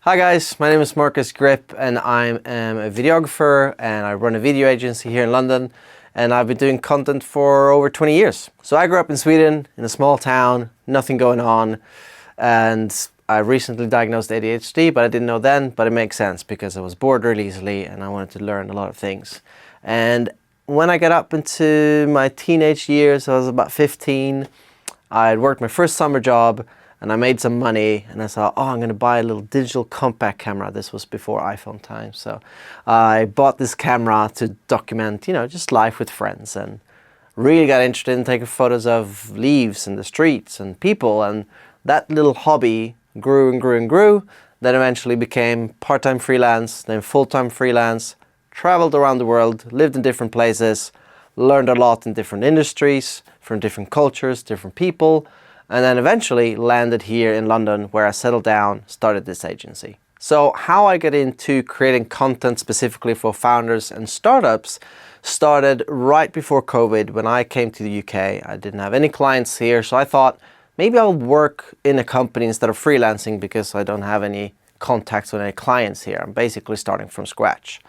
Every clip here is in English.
Hi guys, my name is Marcus Grip and I'm a videographer and I run a video agency here in London, and I've been doing content for over 20 years. So I grew up in Sweden in a small town, nothing going on, and I recently diagnosed ADHD, but I didn't know then, but it makes sense because I was bored really easily and I wanted to learn a lot of things. And when I got up into my teenage years, I was about 15, I had worked my first summer job and I made some money and I thought, oh, I'm going to buy a little digital compact camera. This was before iPhone times. So I bought this camera to document, just life with friends, and really got interested in taking photos of leaves and the streets and people. And that little hobby grew and grew and grew. Then eventually became part-time freelance, then full-time freelance, traveled around the world, lived in different places, learned a lot in different industries, from different cultures, different people, and then eventually landed here in London where I settled down, started this agency. So how I got into creating content specifically for founders and startups started right before COVID when I came to the UK. I didn't have any clients here, so I thought maybe I'll work in a company instead of freelancing because I don't have any contacts with any clients here. I'm basically starting from scratch.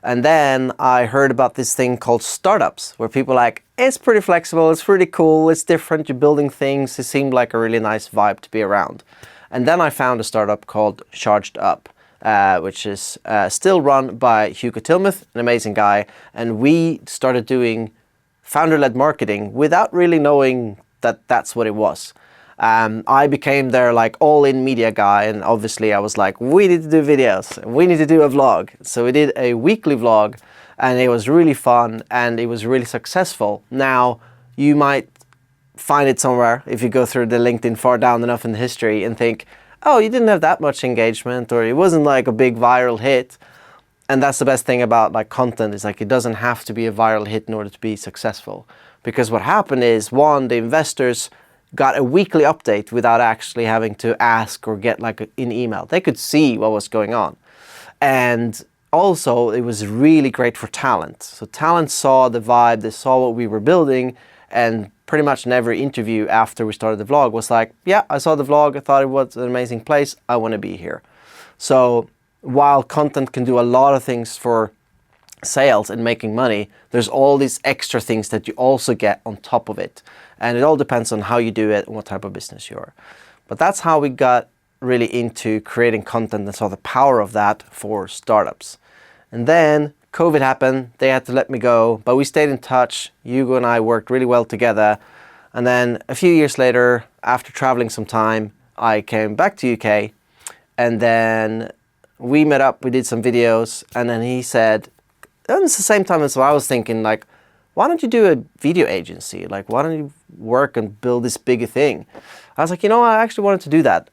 And then I heard about this thing called startups, where people are like, it's pretty flexible, it's really cool, it's different, you're building things. It seemed like a really nice vibe to be around. And then I found a startup called Charged Up, which is still run by Hugo Tilmuth, an amazing guy. And we started doing founder-led marketing without really knowing that that's what it was. I became their all-in media guy, and obviously I was like, we need to do videos, we need to do a vlog. So we did a weekly vlog and it was really fun and it was really successful. Now you might find it somewhere if you go through the LinkedIn far down enough in the history and think, oh, you didn't have that much engagement, or it wasn't like a big viral hit. And that's the best thing about content, is it doesn't have to be a viral hit in order to be successful. Because what happened is, one, the investors got a weekly update without actually having to ask or get an email. They could see what was going on. And also it was really great for talent. So talent saw the vibe, they saw what we were building, and pretty much in every interview after we started the vlog was like, yeah, I saw the vlog, I thought it was an amazing place, I want to be here. So while content can do a lot of things for sales and making money, there's all these extra things that you also get on top of it. And it all depends on how you do it and what type of business you are. But that's how we got really into creating content and saw the power of that for startups. And then COVID happened, they had to let me go, but we stayed in touch. Hugo and I worked really well together. And then a few years later, after traveling some time, I came back to UK, and then we met up, we did some videos, and then he said, and it's the same time as I was thinking, why don't you do a video agency? Why don't you work and build this bigger thing? I was like, I actually wanted to do that.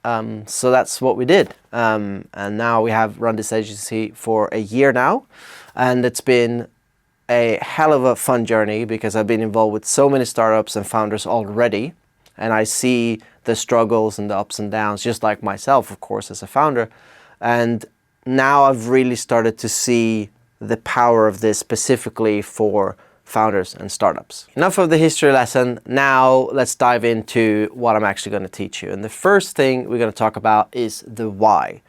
So that's what we did. And now we have run this agency for a year now. And it's been a hell of a fun journey because I've been involved with so many startups and founders already. And I see the struggles and the ups and downs, just like myself, of course, as a founder. And now I've really started to see the power of this specifically for founders and startups. Enough of the history lesson. Now let's dive into what I'm actually going to teach you. And the first thing we're going to talk about is the why.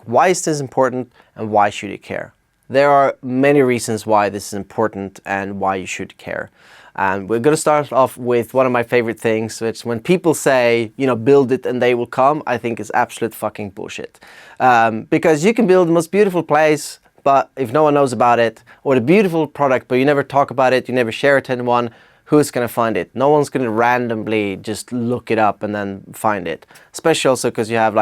Why is this important and why should you care? There are many reasons why this is important and why you should care. And we're going to start off with one of my favorite things, which when people say, build it and they will come, I think is absolute fucking bullshit. Because you can build the most beautiful place, but if no one knows about it, or the beautiful product, but you never talk about it, you never share it to anyone, who's going to find it? No one's going to randomly just look it up and then find it. Especially also because you have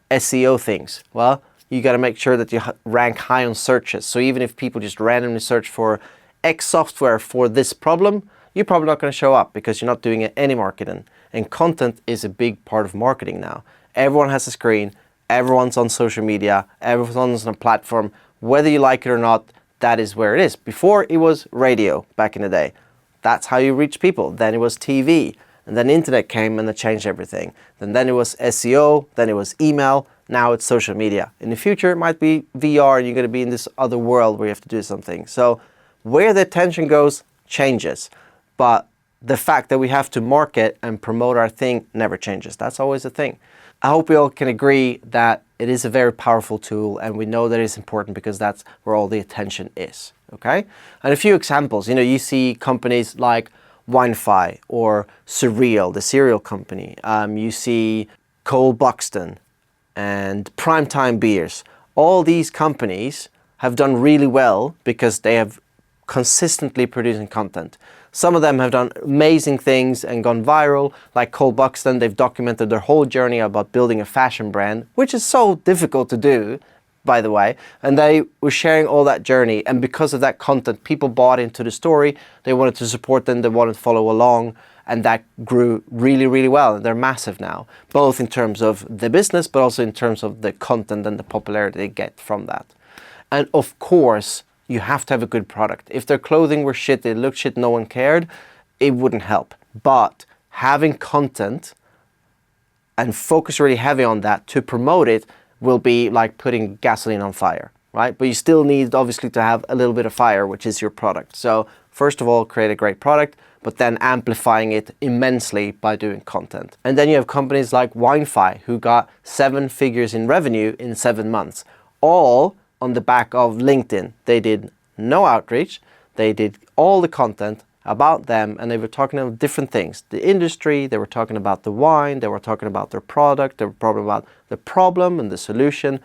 SEO things. Well, you got to make sure that you rank high on searches. So even if people just randomly search for X software for this problem, you're probably not going to show up because you're not doing any marketing. And content is a big part of marketing now. Everyone has a screen, everyone's on social media, everyone's on a platform. Whether you like it or not, that is where it is. Before it was radio back in the day. That's how you reach people. Then it was TV. And then internet came and it changed everything. Then it was SEO, then it was email, now it's social media. In the future it might be VR and you're going to be in this other world where you have to do something. So where the attention goes changes. But the fact that we have to market and promote our thing never changes. That's always a thing. I hope we all can agree that it is a very powerful tool, and we know that it's important because that's where all the attention is, okay? And a few examples, you see companies like Wi-Fi or Surreal, the cereal company. You see Cole Buxton and Primetime Beers. All these companies have done really well because they have consistently producing content. Some of them have done amazing things and gone viral, like Cole Buxton. They've documented their whole journey about building a fashion brand, which is so difficult to do, by the way. And they were sharing all that journey. And because of that content, people bought into the story. They wanted to support them. They wanted to follow along. And that grew really, really well. And they're massive now, both in terms of the business, but also in terms of the content and the popularity they get from that. And of course, you have to have a good product. If their clothing were shit, they looked shit, no one cared, it wouldn't help. But having content and focus really heavy on that to promote it will be like putting gasoline on fire, right? But you still need, obviously, to have a little bit of fire, which is your product. So first of all, create a great product, but then amplifying it immensely by doing content. And then you have companies like Wi-Fi, who got 7 figures in revenue in 7 months, all on the back of LinkedIn. They did no outreach, they did all the content about them, and they were talking about different things. The industry, they were talking about the wine, they were talking about their product, they were talking about the problem and the solution.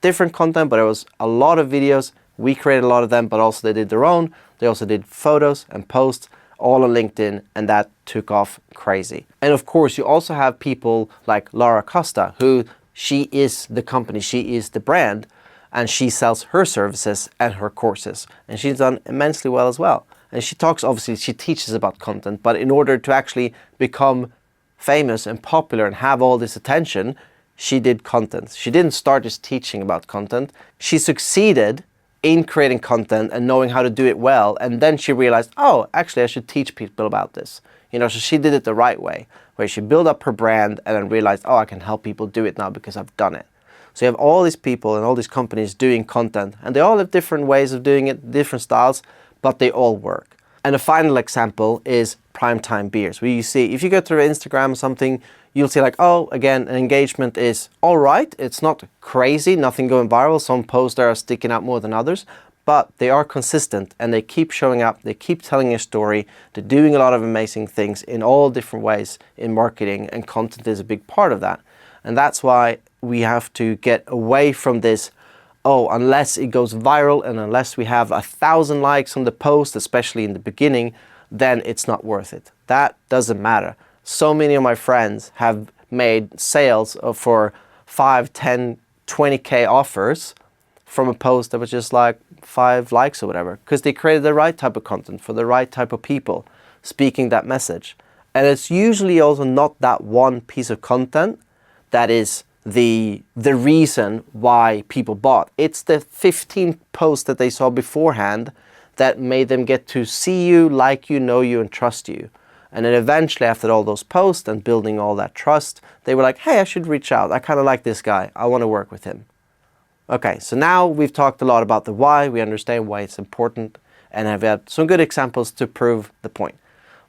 Different content, but it was a lot of videos. We created a lot of them, but also they did their own. They also did photos and posts, all on LinkedIn, and that took off crazy. And of course, you also have people like Lara Costa, who she is the company, she is the brand, and she sells her services and her courses. And she's done immensely well as well. And she talks, obviously, she teaches about content, but in order to actually become famous and popular and have all this attention, she did content. She didn't start just teaching about content. She succeeded in creating content and knowing how to do it well. And then she realized, oh, actually, I should teach people about this. So she did it the right way, where she built up her brand and then realized, oh, I can help people do it now because I've done it. So you have all these people and all these companies doing content, and they all have different ways of doing it, different styles, but they all work. And a final example is Primetime Beers, where you see, if you go to their Instagram or something, you'll see like, oh, again, an engagement is all right. It's not crazy, nothing going viral. Some posts are sticking out more than others, but they are consistent and they keep showing up. They keep telling a story. They're doing a lot of amazing things in all different ways in marketing, and content is a big part of that. And that's why we have to get away from this, oh, unless it goes viral and unless we have 1,000 likes on the post, especially in the beginning, then it's not worth it. That doesn't matter. So many of my friends have made sales for 5, 10, 20K offers from a post that was just like 5 likes or whatever, because they created the right type of content for the right type of people speaking that message. And it's usually also not that one piece of content that is the reason why people bought. It's the 15 posts that they saw beforehand that made them get to see you, like you, know you, and trust you. And then eventually, after all those posts and building all that trust, they were like, hey, I should reach out. I kind of like this guy. I want to work with him. Okay, so now we've talked a lot about the why. We understand why it's important, and I've had some good examples to prove the point.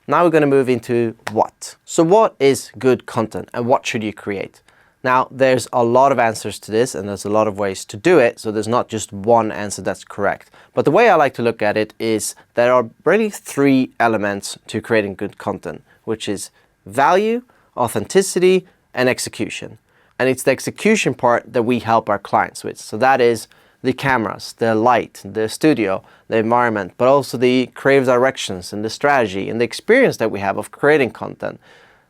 Now we're going to move into what. So what is good content, and what should you create? Now, there's a lot of answers to this, and there's a lot of ways to do it, so there's not just one answer that's correct. But the way I like to look at it is there are really 3 elements to creating good content, which is value, authenticity, and execution. And it's the execution part that we help our clients with. So that is the cameras, the light, the studio, the environment, but also the creative directions and the strategy and the experience that we have of creating content.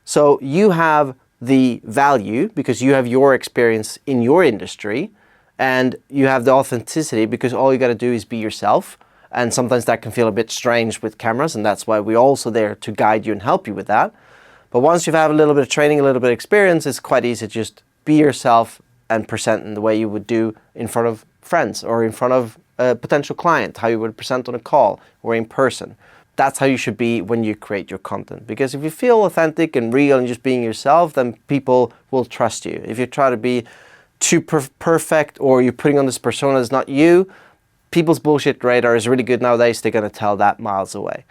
So you have the value because you have your experience in your industry, and you have the authenticity because all you got to do is be yourself. And sometimes that can feel a bit strange with cameras, and that's why we're also there to guide you and help you with that. But once you've had a little bit of training, a little bit of experience, it's quite easy to just be yourself and present in the way you would do in front of friends or in front of a potential client, how you would present on a call or in person. That's how you should be when you create your content. Because if you feel authentic and real and just being yourself, then people will trust you. If you try to be too perfect, or you're putting on this persona that's not you, people's bullshit radar is really good nowadays. They're going to tell that miles away.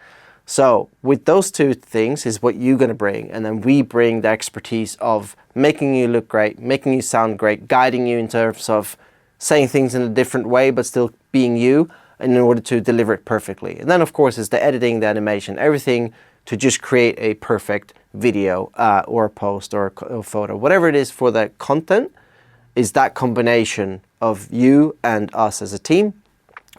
So with those two things is what you're going to bring. And then we bring the expertise of making you look great, making you sound great, guiding you in terms of saying things in a different way, but still being you in order to deliver it perfectly. And then of course is the editing, the animation, everything to just create a perfect video or a post or a photo, whatever it is for the content is that combination of you and us as a team.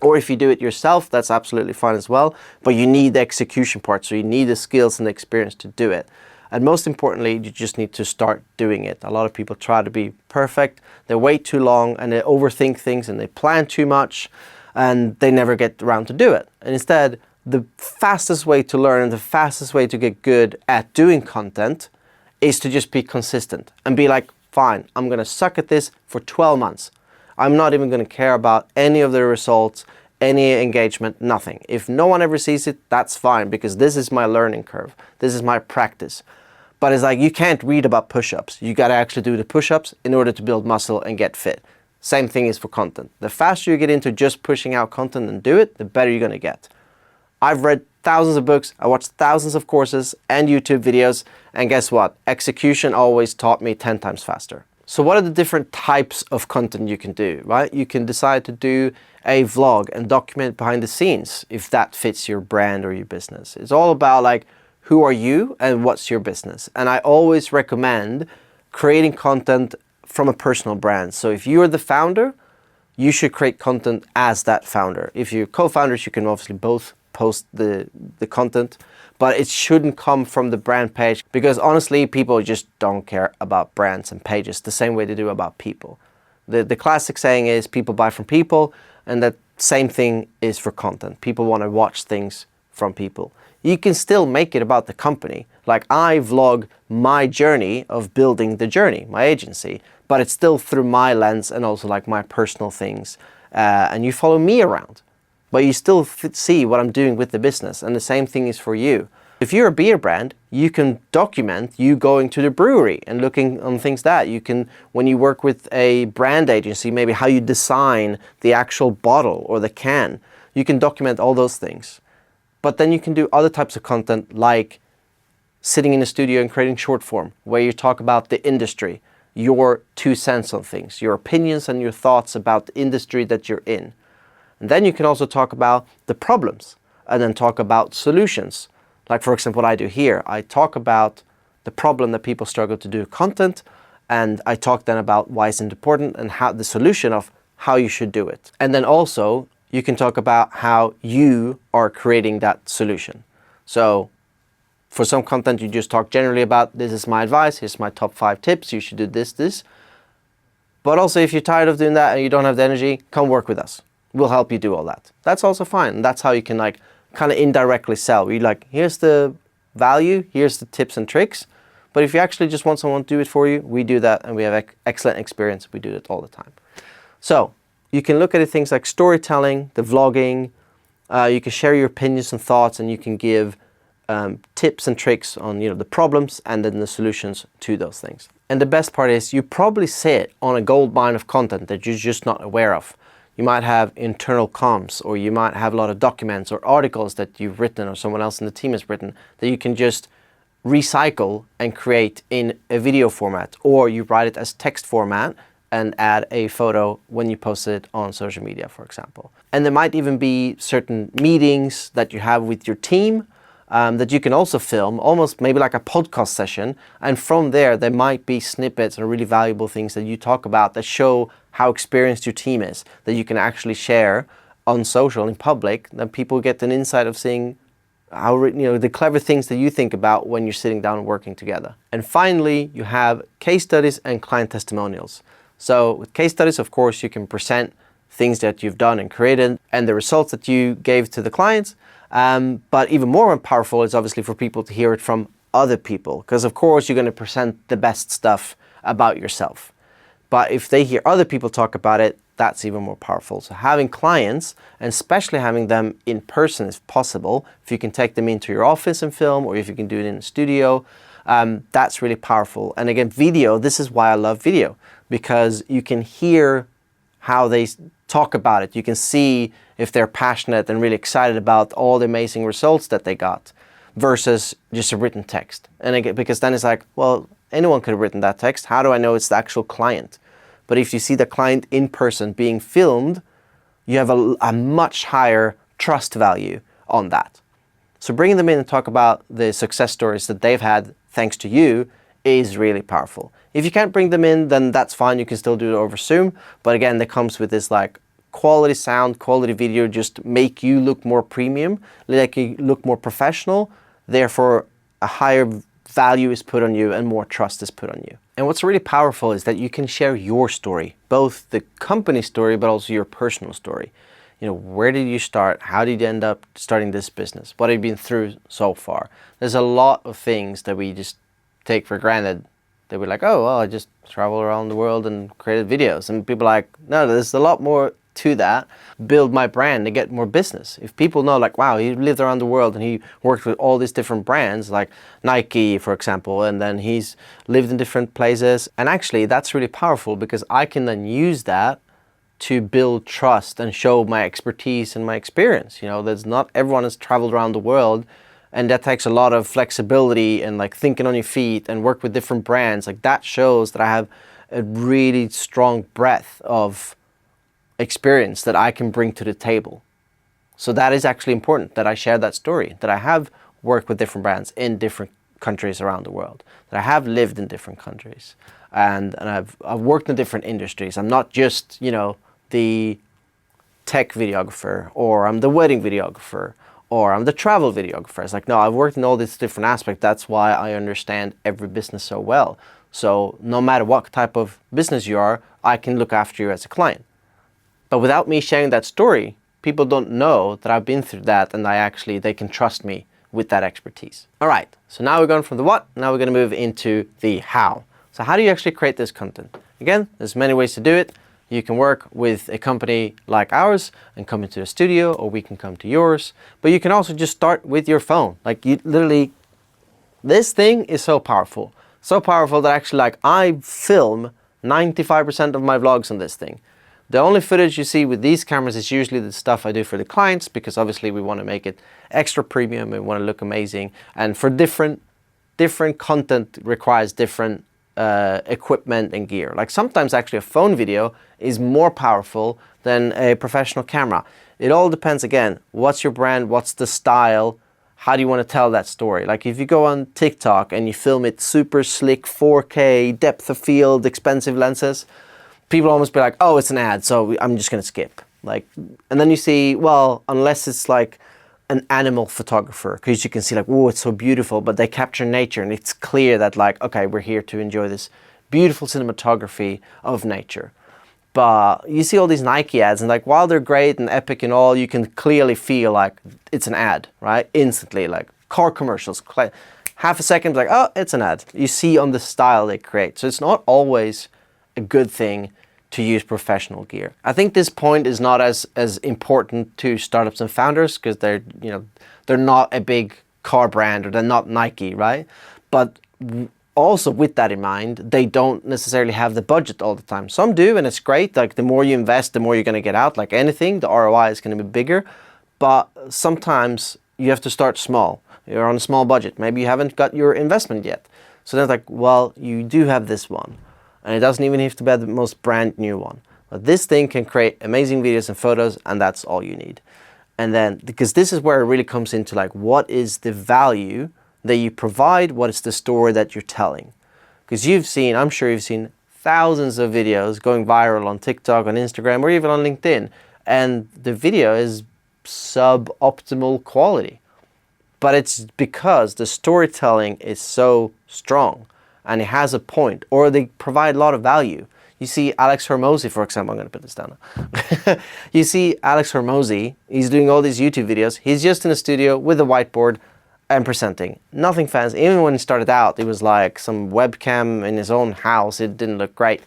Or if you do it yourself, that's absolutely fine as well. But you need the execution part. So you need the skills and the experience to do it. And most importantly, you just need to start doing it. A lot of people try to be perfect. They wait too long and they overthink things and they plan too much and they never get around to do it. And instead, the fastest way to learn and the fastest way to get good at doing content is to just be consistent and be like, fine, I'm going to suck at this for 12 months. I'm not even going to care about any of the results, any engagement, nothing. If no one ever sees it, that's fine because this is my learning curve. This is my practice. But it's like you can't read about push-ups. You got to actually do the push-ups in order to build muscle and get fit. Same thing is for content. The faster you get into just pushing out content and do it, the better you're going to get. I've read thousands of books, I watched thousands of courses and YouTube videos, and guess what? Execution always taught me 10 times faster. So what are the different types of content you can do, right? You can decide to do a vlog and document behind the scenes if that fits your brand or your business. It's all about like, who are you and what's your business? And I always recommend creating content from a personal brand. So if you're the founder, you should create content as that founder. If you're co-founders, you can obviously both post the content, but it shouldn't come from the brand page because honestly, people just don't care about brands and pages the same way they do about people. The classic saying is people buy from people, and that same thing is for content. People want to watch things from people. You can still make it about the company. Like I vlog my journey of building the journey, my agency, but it's still through my lens and also like my personal things. And you follow me around. But you still see what I'm doing with the business, and the same thing is for you. If you're a beer brand, you can document you going to the brewery and looking on things that you can, when you work with a brand agency, maybe how you design the actual bottle or the can, you can document all those things. But then you can do other types of content like sitting in a studio and creating short form, where you talk about the industry, your 2 cents on things, your opinions and your thoughts about the industry that you're in. And then you can also talk about the problems and then talk about solutions. Like for example, what I do here, I talk about the problem that people struggle to do content, and I talk then about why it's important and how the solution of how you should do it. And then also you can talk about how you are creating that solution. So for some content, you just talk generally about this is my advice, here's my top 5 tips, you should do this. But also if you're tired of doing that and you don't have the energy, come work with us. We'll help you do all that. That's also fine. That's how you can like kind of indirectly sell. You like, here's the value, here's the tips and tricks. But if you actually just want someone to do it for you, we do that and we have excellent experience. We do it all the time. So you can look at things like storytelling, the vlogging, you can share your opinions and thoughts, and you can give tips and tricks on the problems and then the solutions to those things. And the best part is you probably sit on a gold mine of content that you're just not aware of. You might have internal comms, or you might have a lot of documents or articles that you've written or someone else in the team has written that you can just recycle and create in a video format, or you write it as text format and add a photo when you post it on social media, for example. And there might even be certain meetings that you have with your team that you can also film, almost maybe like a podcast session. And from there might be snippets and really valuable things that you talk about that show how experienced your team is, that you can actually share on social in public, that people get an insight of seeing how, the clever things that you think about when you're sitting down and working together. And finally, you have case studies and client testimonials. So with case studies, of course, you can present things that you've done and created and the results that you gave to the clients. But even more powerful is obviously for people to hear it from other people, because of course you're going to present the best stuff about yourself. But if they hear other people talk about it, that's even more powerful. So having clients, and especially having them in person if possible, if you can take them into your office and film, or if you can do it in a studio, that's really powerful. And again, video, this is why I love video, because you can hear how they talk about it. You can see if they're passionate and really excited about all the amazing results that they got, versus just a written text. And again, because then it's like, well, anyone could have written that text. How do I know it's the actual client? But if you see the client in person being filmed, you have a much higher trust value on that. So bringing them in and talk about the success stories that they've had thanks to you is really powerful. If you can't bring them in, then that's fine. You can still do it over Zoom. But again, that comes with this like quality sound, quality video, just make you look more premium, like you look more professional. Therefore, a higher value is put on you and more trust is put on you. And what's really powerful is that you can share your story, both the company story, but also your personal story. You know, where did you start? How did you end up starting this business? What have you been through so far? There's a lot of things that we just take for granted. They were like, oh, well, I just travel around the world and created videos. And people are like, no, there's a lot more to that. Build my brand to get more business. If people know like, wow, he lived around the world and he worked with all these different brands like Nike, for example, and then he's lived in different places. And actually that's really powerful because I can then use that to build trust and show my expertise and my experience. You know, there's not everyone has traveled around the world, and that takes a lot of flexibility and like thinking on your feet and work with different brands. Like that shows that I have a really strong breadth of experience that I can bring to the table. So that is actually important that I share that story, that I have worked with different brands in different countries around the world, that I have lived in different countries, and I've worked in different industries. I'm not just, you know, the tech videographer, or I'm the wedding videographer, or I'm the travel videographer. It's like, no, I've worked in all these different aspects. That's why I understand every business so well. So no matter what type of business you are, I can look after you as a client. But without me sharing that story, people don't know that I've been through that, and they can trust me with that expertise. All right, so now we're going from the what, now we're gonna move into the how. So how do you actually create this content? Again, there's many ways to do it. You can work with a company like ours and come into the studio, or we can come to yours. But you can also just start with your phone. Like you literally, this thing is so powerful. So powerful that actually like I film 95% of my vlogs on this thing. The only footage you see with these cameras is usually the stuff I do for the clients, because obviously we want to make it extra premium, we want to look amazing. And for different content requires different equipment and gear. Like sometimes actually a phone video is more powerful than a professional camera. It all depends, again, what's your brand, what's the style, how do you want to tell that story? Like if you go on TikTok and you film it super slick, 4K, depth of field, expensive lenses, people almost be like, oh, it's an ad, so I'm just gonna skip. Like, and then you see, well, unless it's like an animal photographer, because you can see like, oh, it's so beautiful, but they capture nature and it's clear that like, okay, we're here to enjoy this beautiful cinematography of nature. But you see all these Nike ads and like, while they're great and epic and all, you can clearly feel like it's an ad, right? Instantly, like car commercials, half a second, like, oh, it's an ad. You see on the style they create. So it's not always a good thing to use professional gear. I think this point is not as important to startups and founders, because they're not a big car brand, or they're not Nike, right? But also with that in mind, they don't necessarily have the budget all the time. Some do, and it's great. Like the more you invest, the more you're gonna get out. Like anything, the ROI is gonna be bigger. But sometimes you have to start small. You're on a small budget. Maybe you haven't got your investment yet. So then it's like, well, you do have this one. And it doesn't even have to be the most brand new one. But this thing can create amazing videos and photos, and that's all you need. And then, because this is where it really comes into like, what is the value that you provide? What is the story that you're telling? Because I'm sure you've seen thousands of videos going viral on TikTok, on Instagram, or even on LinkedIn. And the video is suboptimal quality. But it's because the storytelling is so strong, and it has a point, or they provide a lot of value. You see Alex Hormozy, for example, I'm gonna put this down now. You see Alex Hormozy, he's doing all these YouTube videos. He's just in a studio with a whiteboard and presenting. Nothing fancy. Even when he started out, it was like some webcam in his own house. It didn't look great.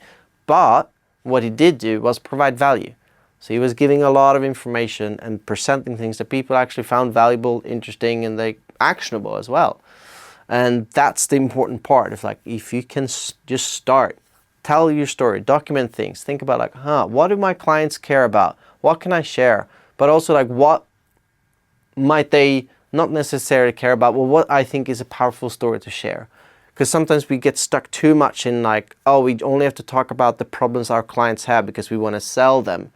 But what he did do was provide value. So he was giving a lot of information and presenting things that people actually found valuable, interesting, and actionable as well. And that's the important part of like, if you can just start, tell your story, document things, think about like, what do my clients care about? What can I share? But but also like what might they not necessarily care about, well, what I think is a powerful story to share. Because sometimes we get stuck too much in like, oh, we only have to talk about the problems our clients have because we want to sell them.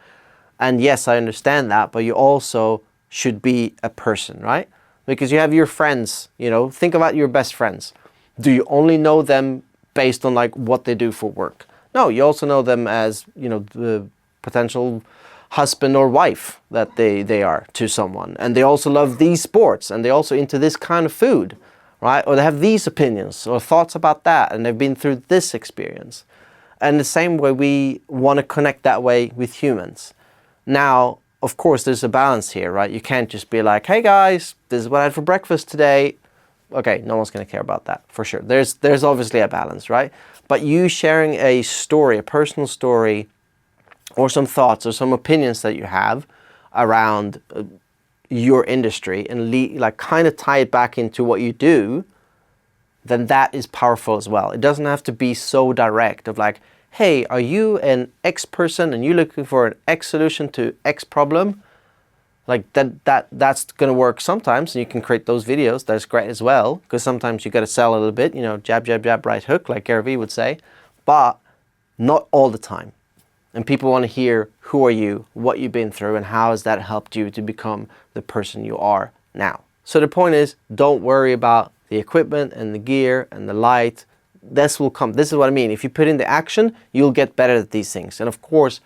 And yes, I understand that, but you also should be a person, right? Because you have your friends, you know, think about your best friends. Do you only know them based on like what they do for work? No, you also know them as, you know, the potential husband or wife that they are to someone. And they also love these sports, and they're also into this kind of food, right? Or they have these opinions or thoughts about that, and they've been through this experience. And the same way, we want to connect that way with humans. Now, of course, there's a balance here, right? You can't just be like, hey guys, this is what I had for breakfast today. Okay, no one's going to care about that, for sure. There's obviously a balance, right? But you sharing a story, a personal story, or some thoughts or some opinions that you have around your industry and like kind of tie it back into what you do, then that is powerful as well. It doesn't have to be so direct of like, hey, are you an X person and you're looking for an X solution to X problem? Like that's going to work sometimes, and you can create those videos. That's great as well, because sometimes you got to sell a little bit, you know, jab, jab, jab, right hook, like Gary Vee would say, but not all the time. And people want to hear, who are you, what you've been through, and how has that helped you to become the person you are now. So the point is, don't worry about the equipment and the gear and the light. This will come. This is what I mean. If you put in the action, you'll get better at these things. And of course,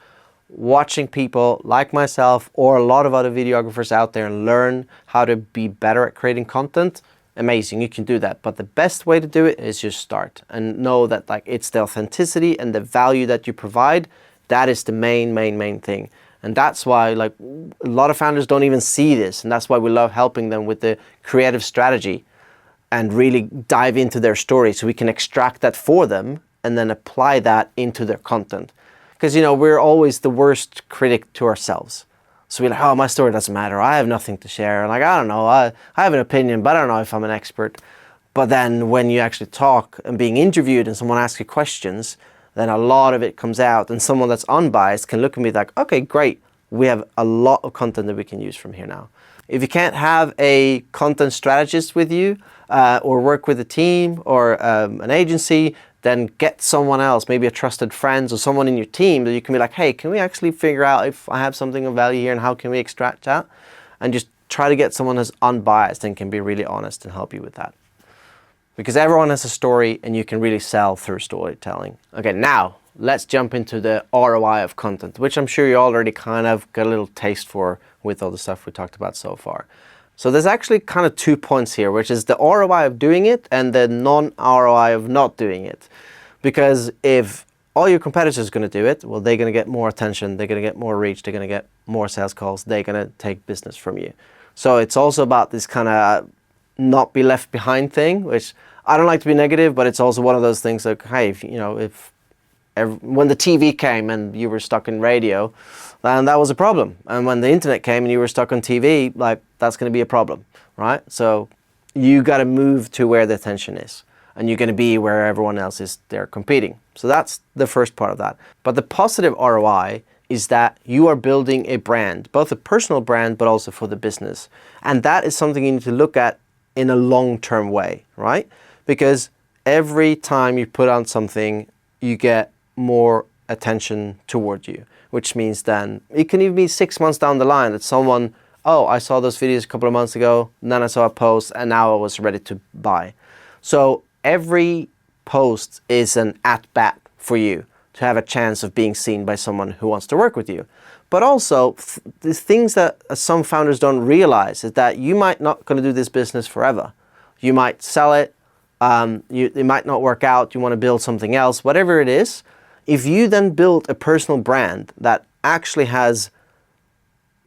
watching people like myself or a lot of other videographers out there and learn how to be better at creating content, amazing, you can do that. But the best way to do it is just start and know that like it's the authenticity and the value that you provide. That is the main thing. And that's why like a lot of founders don't even see this. And that's why we love helping them with the creative strategy and really dive into their story so we can extract that for them and then apply that into their content. Because, you know, we're always the worst critic to ourselves. So we're like, oh, my story doesn't matter. I have nothing to share. And like, I don't know, I have an opinion, but I don't know if I'm an expert. But then when you actually talk and being interviewed and someone asks you questions, then a lot of it comes out, and someone that's unbiased can look at me like, okay, great. We have a lot of content that we can use from here now. If you can't have a content strategist with you or work with a team or an agency, then get someone else, maybe a trusted friend or someone in your team that you can be like, hey, can we actually figure out if I have something of value here and how can we extract that? And just try to get someone who's unbiased and can be really honest and help you with that. Because everyone has a story and you can really sell through storytelling. Okay, now let's jump into the ROI of content, which I'm sure you already kind of got a little taste for with all the stuff we talked about so far. So there's actually kind of 2 points here, which is the ROI of doing it and the non-ROI of not doing it. Because if all your competitors are going to do it, well, they're going to get more attention, they're going to get more reach, they're going to get more sales calls, they're going to take business from you. So it's also about this kind of not be left behind thing, which I don't like to be negative, but it's also one of those things like, hey, when the TV came and you were stuck in radio, then that was a problem. And when the internet came and you were stuck on TV, like that's going to be a problem, right? So you got to move to where the attention is, and you're going to be where everyone else is there competing. So that's the first part of that. But the positive ROI is that you are building a brand, both a personal brand, but also for the business. And that is something you need to look at in a long-term way, right? Because every time you put on something, you get more attention toward you, which means then it can even be 6 months down the line that someone, oh, I saw those videos a couple of months ago, and then I saw a post, and now I was ready to buy. So every post is an at-bat for you to have a chance of being seen by someone who wants to work with you. But also, the things that some founders don't realize is that you might not going to do this business forever. You might sell it, it might not work out, you want to build something else, whatever it is. If you then build a personal brand that actually has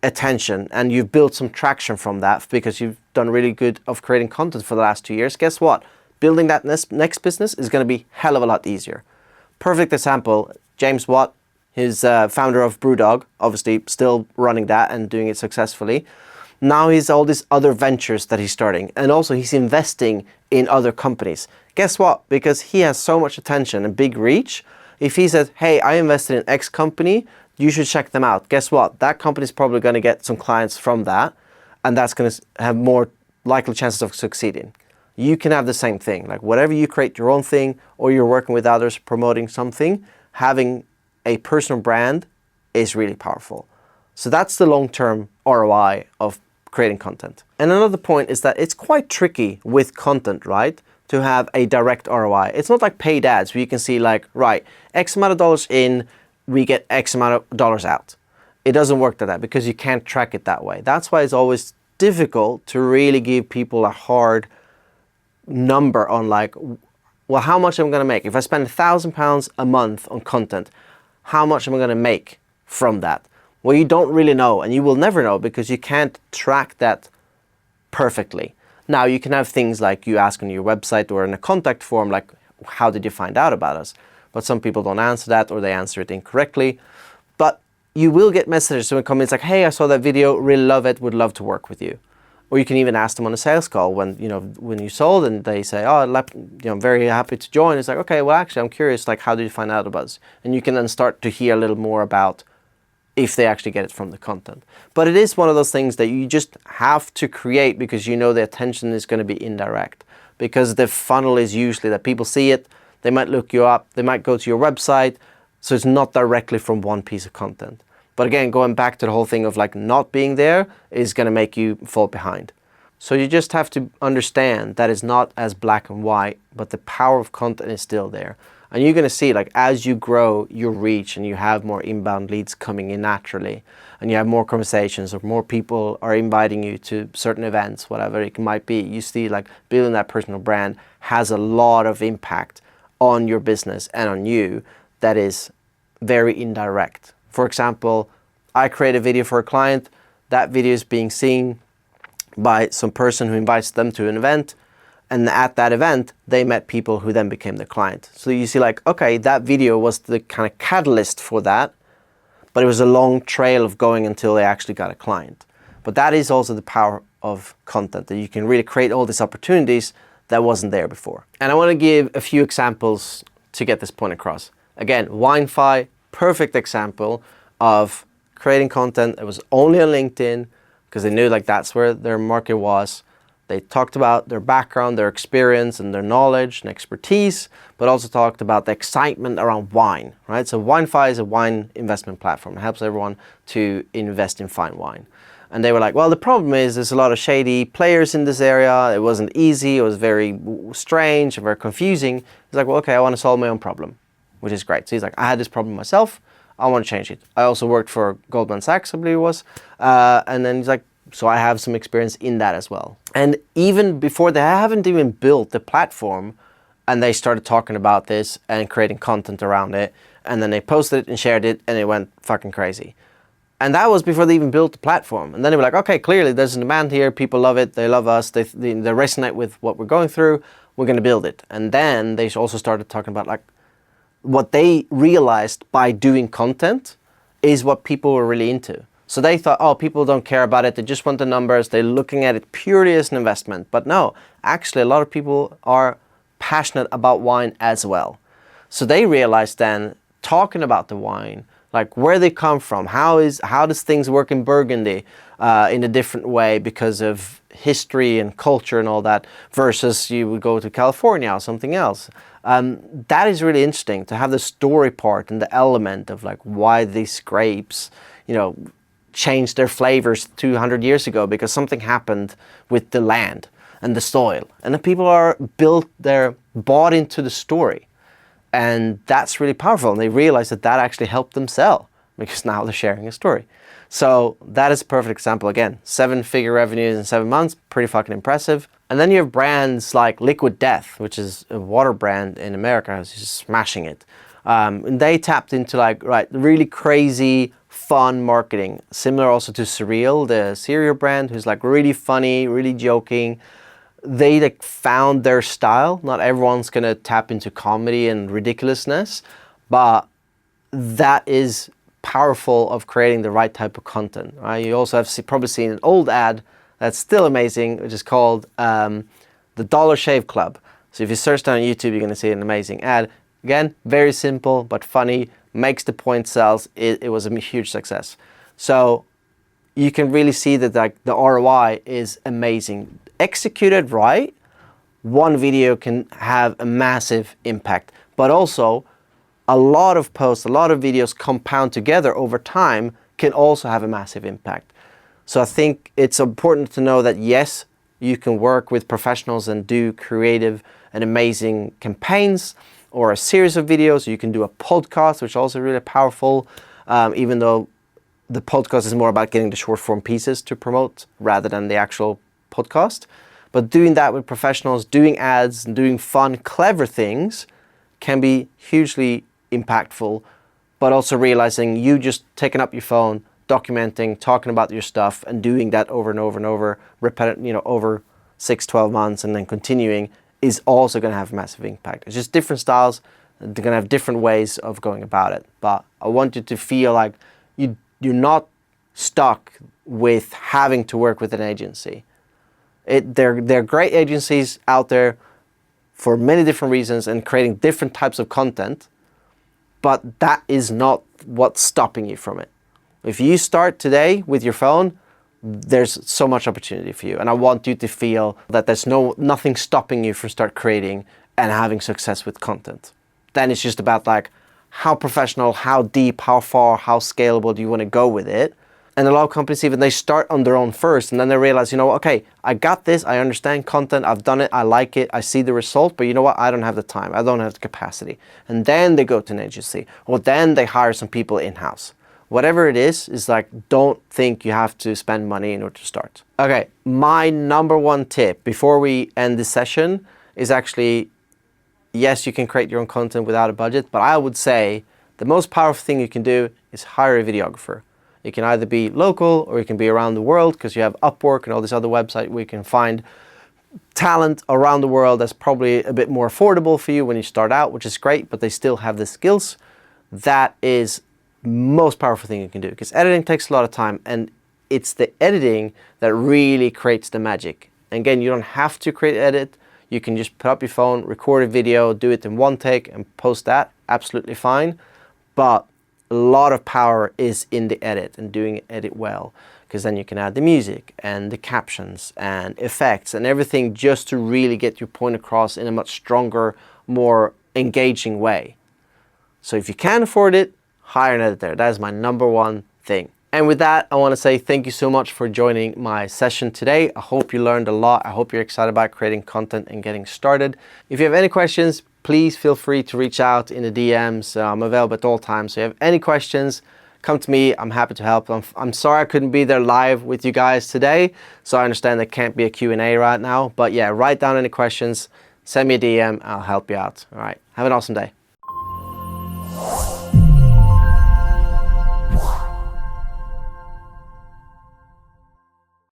attention and you've built some traction from that because you've done really good of creating content for the last 2 years, guess what? Building that next business is going to be hell of a lot easier. Perfect example, James Watt, his founder of Brewdog, obviously still running that and doing it successfully. Now he's all these other ventures that he's starting, and also he's investing in other companies. Guess what? Because he has so much attention and big reach, if he says, hey, I invested in X company, you should check them out. Guess what? That company's probably going to get some clients from that, and that's going to have more likely chances of succeeding. You can have the same thing. Like whatever you create your own thing, or you're working with others promoting something, having a personal brand is really powerful. So that's the long-term ROI of creating content. And another point is that it's quite tricky with content, right? To have a direct ROI. It's not like paid ads where you can see like, right, X amount of dollars in, we get X amount of dollars out. It doesn't work like that because you can't track it that way. That's why it's always difficult to really give people a hard number on like, well, how much am I going to make? If I spend £1,000 a month on content, how much am I going to make from that? Well, you don't really know, and you will never know because you can't track that perfectly. Now, you can have things like you ask on your website or in a contact form, like, how did you find out about us? But some people don't answer that, or they answer it incorrectly. But you will get messages when comments like, hey, I saw that video, really love it, would love to work with you. Or you can even ask them on a sales call when you sold and they say, oh, I'm very happy to join. It's like, okay, well, actually, I'm curious, like, how did you find out about us? And you can then start to hear a little more about if they actually get it from the content. But it is one of those things that you just have to create because you know the attention is going to be indirect. Because the funnel is usually that people see it, they might look you up, they might go to your website, so it's not directly from one piece of content. But again, going back to the whole thing of like not being there is going to make you fall behind. So you just have to understand that it's not as black and white, but the power of content is still there. And you're going to see, like, as you grow your reach and you have more inbound leads coming in naturally, and you have more conversations or more people are inviting you to certain events, whatever it might be, you see, like, building that personal brand has a lot of impact on your business and on you that is very indirect. For example, I create a video for a client. That video is being seen by some person who invites them to an event. And at that event, they met people who then became the client. So you see, like, okay, that video was the kind of catalyst for that, but it was a long trail of going until they actually got a client. But that is also the power of content, that you can really create all these opportunities that wasn't there before. And I want to give a few examples to get this point across. Again, WineFi, perfect example of creating content that was only on LinkedIn because they knew like that's where their market was. They talked about their background, their experience, and their knowledge and expertise, but also talked about the excitement around wine, right? So WineFi is a wine investment platform. It helps everyone to invest in fine wine. And they were like, well, the problem is there's a lot of shady players in this area. It wasn't easy. It was very strange and very confusing. He's like, well, okay, I want to solve my own problem, which is great. So he's like, I had this problem myself. I want to change it. I also worked for Goldman Sachs, I believe it was. And then he's like, so I have some experience in that as well. And even before they haven't even built the platform, and they started talking about this and creating content around it, and then they posted it and shared it, and it went fucking crazy. And that was before they even built the platform. And then they were like, okay, clearly there's a demand here. People love it. They love us. They resonate with what we're going through. We're going to build it. And then they also started talking about like what they realized by doing content is what people were really into. So they thought, oh, people don't care about it. They just want the numbers. They're looking at it purely as an investment. But no, actually, a lot of people are passionate about wine as well. So they realized then, talking about the wine, like where they come from, how does things work in Burgundy in a different way because of history and culture and all that, versus you would go to California or something else. That is really interesting to have the story part and the element of like why these grapes, changed their flavors 200 years ago because something happened with the land and the soil. And the people they're bought into the story. And that's really powerful. And they realize that actually helped them sell because now they're sharing a story. So that is a perfect example. Again, 7-figure revenues in 7 months, pretty fucking impressive. And then you have brands like Liquid Death, which is a water brand in America, who's just smashing it. And they tapped into really crazy, fun marketing. Similar also to Surreal, the cereal brand, who's like really funny, really joking. They like found their style. Not everyone's gonna tap into comedy and ridiculousness, but that is powerful of creating the right type of content. Right? You also have probably seen an old ad that's still amazing, which is called the Dollar Shave Club. So if you search down on YouTube, you're gonna see an amazing ad. Again, very simple but funny, makes the point, sells. It was a huge success. So you can really see that like the ROI is amazing. Executed right, one video can have a massive impact, but also a lot of posts, a lot of videos compound together over time can also have a massive impact. So I think it's important to know that yes, you can work with professionals and do creative and amazing campaigns or a series of videos. You can do a podcast, which is also really powerful, even though the podcast is more about getting the short form pieces to promote rather than the actual podcast. But doing that with professionals, doing ads and doing fun, clever things can be hugely impactful, but also realizing you just taking up your phone, documenting, talking about your stuff and doing that over and over and over, over 6-12 months and then continuing is also going to have a massive impact. It's just different styles. They're going to have different ways of going about it. But I want you to feel like you're not stuck with having to work with an agency. There are great agencies out there for many different reasons and creating different types of content, but that is not what's stopping you from it. If you start today with your phone, there's so much opportunity for you. And I want you to feel that there's nothing stopping you from start creating and having success with content. Then it's just about like how professional, how deep, how far, how scalable do you want to go with it? And a lot of companies, even they start on their own first and then they realize, okay, I got this, I understand content, I've done it, I like it, I see the result, but you know what, I don't have the time, I don't have the capacity. And then they go to an agency, or then they hire some people in-house. Whatever it is like, don't think you have to spend money in order to start. Okay, my number one tip before we end this session is actually, yes, you can create your own content without a budget, but I would say the most powerful thing you can do is hire a videographer. It can either be local or it can be around the world, because you have Upwork and all this other website where you can find talent around the world that's probably a bit more affordable for you when you start out, which is great, but they still have the skills. That is the most powerful thing you can do, because editing takes a lot of time and it's the editing that really creates the magic. And again, you don't have to create edit. You can just put up your phone, record a video, do it in one take and post that, absolutely fine. But a lot of power is in the edit and doing edit well, because then you can add the music and the captions and effects and everything just to really get your point across in a much stronger, more engaging way. So if you can afford it, hire an editor. That is my number one thing. And with that, I want to say thank you so much for joining my session today. I hope you learned a lot. I hope you're excited about creating content and getting started. If you have any questions, please feel free to reach out in the DMs. I'm available at all times. So if you have any questions, come to me. I'm happy to help. I'm sorry I couldn't be there live with you guys today. So I understand there can't be a Q&A right now. But yeah, write down any questions, send me a DM. I'll help you out. All right. Have an awesome day.